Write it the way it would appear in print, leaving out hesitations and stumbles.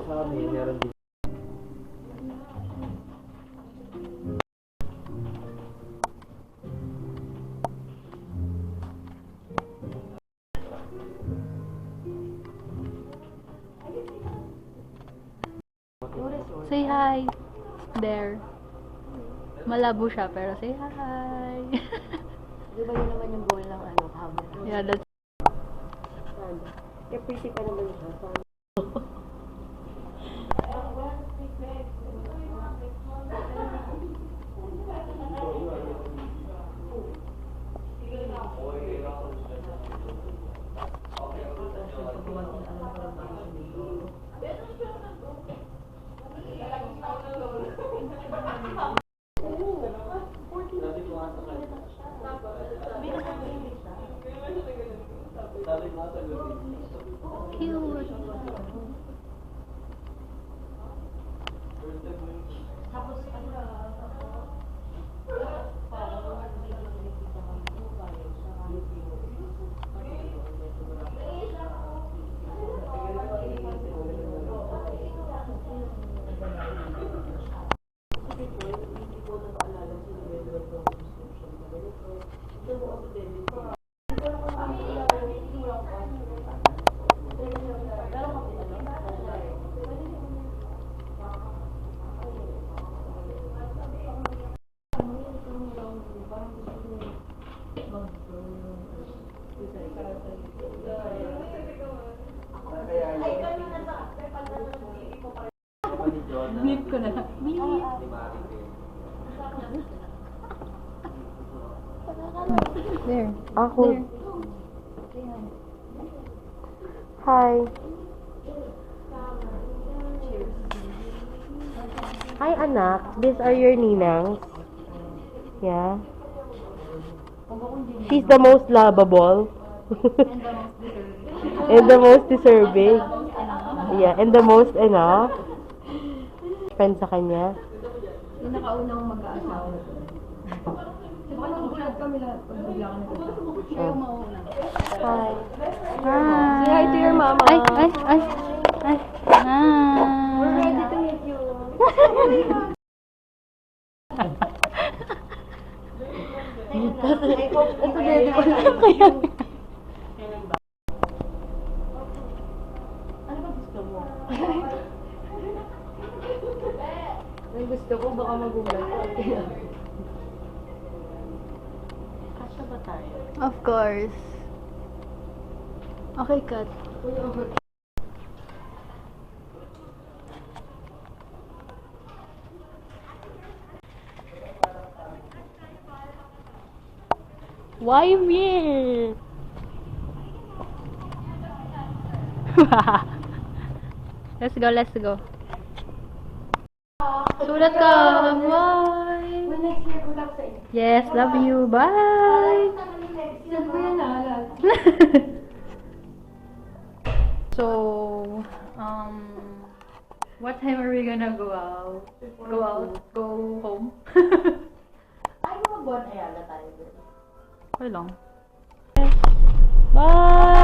Sa amin, meron din. Say hi. There. Malabo siya, pero say hi. Di ba yun naman yung goal ng camera? Yeah, that's... Kaya pretty pa naman siya. Cute. Blip ko na lang. There. Ako. There. Hi. Hi, anak. These are your ninangs. Yeah. She's the most lovable. And the most deserving. Yeah, and the most, friend sa kanya. Yung nakaunang mag-aasawa. Diba nagbulag kami lahat pag bigla ka nagkasama? Siya yung mauna. Hi. Hi. Say hi to your mama. Ay. Hi. We're ready to meet you. Ito ready ko lang kayo. Ano ba gusto mo? Ang gusto ko, baka magulat. Kasya ba tayo? Of course. Okay, cut. Why me? Let's go. Sulat ka. Bye. When next year, good luck sa inyo. Yes, love you. Bye. Saan ko yan naalala? So, what time are we gonna go out? Go home? Ay, mga buwan ayala tayo. Okay lang. Bye!